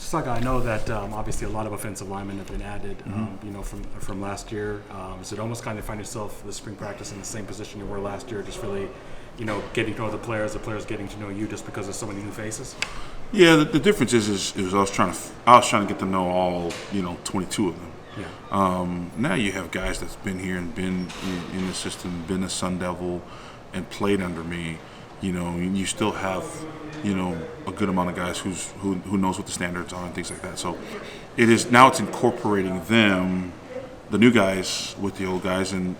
Saga, I know that obviously a lot of offensive linemen have been added, from last year. Is it almost kind of find yourself this spring practice in the same position you were last year, just really, getting to know the players getting to know you just because there's so many new faces? Yeah, the difference is I was trying to get to know all 22 of them. Yeah. Now you have guys that's been here and been in the system, been a Sun Devil, and played under me. You still have a good amount of guys who knows what the standards are and things like that. So it's incorporating them, the new guys with the old guys, and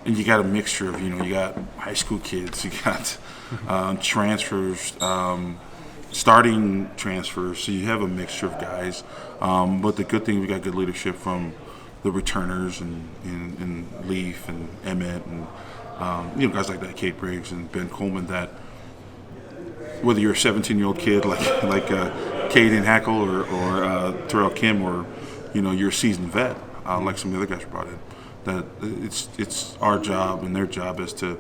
you got a mixture of you got high school kids, you got transfers, starting transfers, so you have a mixture of guys. But the good thing, we got good leadership from the returners and Leaf and Emmett and guys like that, Kate Briggs and Ben Coleman, that whether you're a 17-year-old kid like Caden Hackle or Terrell Kim, or you're a seasoned vet like some of the other guys brought in, that it's our job and their job is to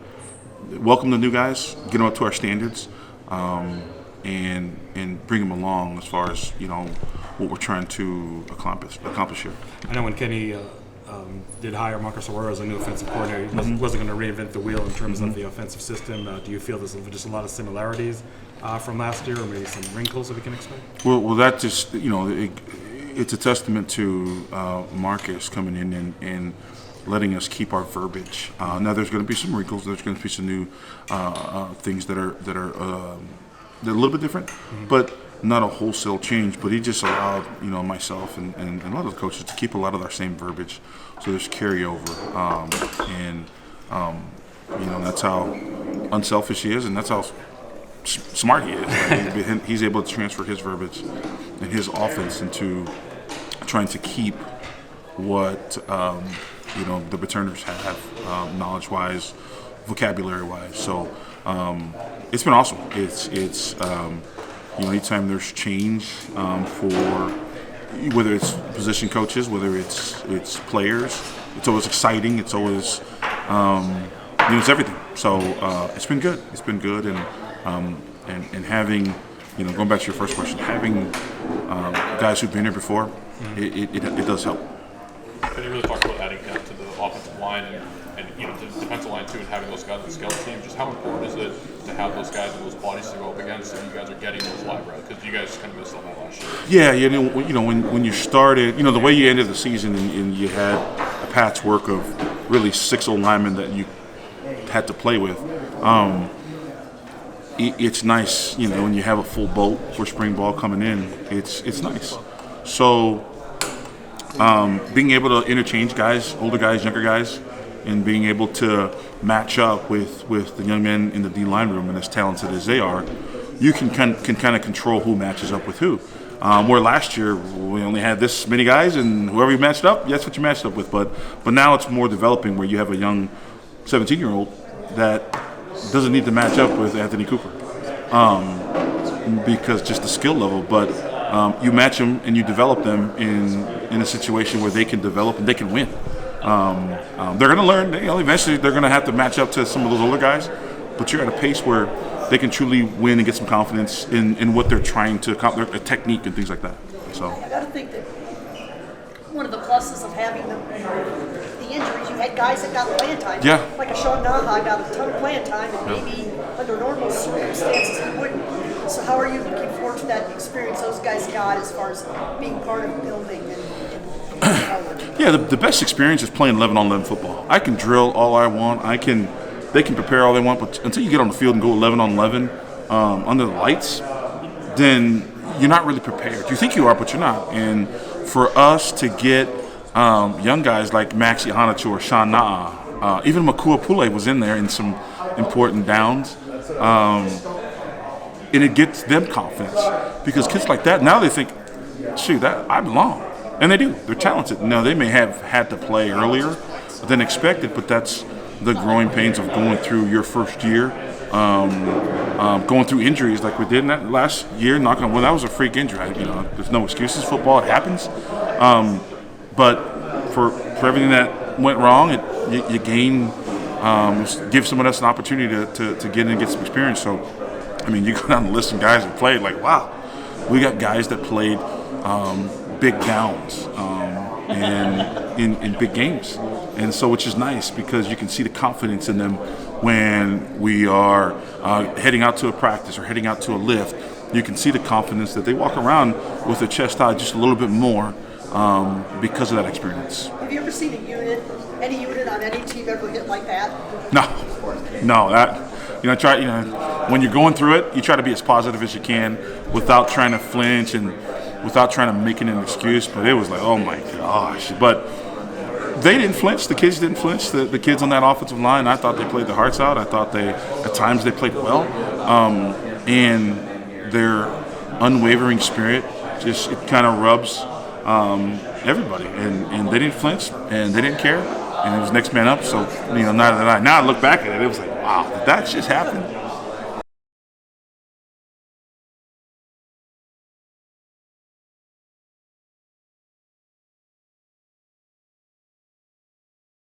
welcome the new guys, get them up to our standards, and bring them along as far as what we're trying to accomplish here. I know when Kenny did hire Marcus Aurora as a new offensive coordinator, he wasn't going to reinvent the wheel in terms of the offensive system. Do you feel there's just a lot of similarities from last year, or maybe some wrinkles that we can expect? Well, that just it's a testament to Marcus coming in and letting us keep our verbiage. Now there's going to be some wrinkles. There's going to be some new things that are they're a little bit different, but not a wholesale change. But he just allowed myself and a lot of the coaches to keep a lot of our same verbiage, so there's carryover, and that's how unselfish he is, and that's how smart he is. Right? He's able to transfer his verbiage and his offense into trying to keep what the returners have, knowledge-wise, vocabulary-wise. So it's been awesome. It's anytime there's change for whether it's position coaches, whether it's players, it's always exciting. It's always it's everything. So it's been good. It's been good, and having going back to your first question, having guys who've been here before, it does help. Can you really talk about adding depth to the offensive line and the defensive line too, and having those guys on the skeleton team? Just how important is it to have those guys and those bodies to go up against, so you guys are getting those live reps? Because you guys kind of missed on that last year. Yeah, when you started, the way you ended the season and you had a patchwork of really 6 old linemen that you had to play with. It's nice, when you have a full boat for spring ball coming in. It's nice. So being able to interchange guys, older guys, younger guys, and being able to match up with the young men in the D-line room, and as talented as they are, you can kind of control who matches up with who. Where last year we only had this many guys, and whoever you matched up, that's what you matched up with. But now it's more developing, where you have a young 17-year-old that doesn't need to match up with Anthony Cooper because just the skill level. But you match them and you develop them in a situation where they can develop and they can win. They're going to learn. Eventually, they're going to have to match up to some of those older guys. But you're at a pace where they can truly win and get some confidence in what they're trying to accomplish, their technique and things like that. So I got to think that one of the pluses of having the injuries, you had guys that got playing time. Yeah. Like a Sean Naha got a ton of playing time, and maybe under normal circumstances he wouldn't. So how are you looking forward to that experience those guys got as far as being part of building and yeah, the best experience is playing 11-on-11 football. I can drill all I want. They can prepare all they want, but until you get on the field and go 11-on-11 under the lights, then you're not really prepared. You think you are, but you're not. And for us to get young guys like Maxi Hanachu or Sean Na'a, even Makua Pule was in there in some important downs, and it gets them confidence. Because kids like that, now they think, shoot, I belong. And they do. They're talented. Now, they may have had to play earlier than expected, but that's the growing pains of going through your first year, going through injuries like we did in that last year. Knocking on wood, that was a freak injury. There's no excuses. Football, it happens. But for everything that went wrong, you gain, give someone else an opportunity to get in and get some experience. So, you go down the list of guys that played, like, wow. We got guys that played big downs and in big games, and so which is nice because you can see the confidence in them when we are heading out to a practice or heading out to a lift. You can see the confidence that they walk around with their chest out just a little bit more because of that experience. Have you ever seen any unit on any team ever hit like that? No, that when you're going through it, you try to be as positive as you can without trying to flinch and without trying to make it an excuse. But it was like, oh my gosh! But they didn't flinch. The kids didn't flinch. The kids on that offensive line, I thought they played their hearts out. I thought at times they played well, and their unwavering spirit just it kind of rubs everybody. And they didn't flinch and they didn't care. And it was next man up. So now I look back at it, it was like, wow, did that just happen?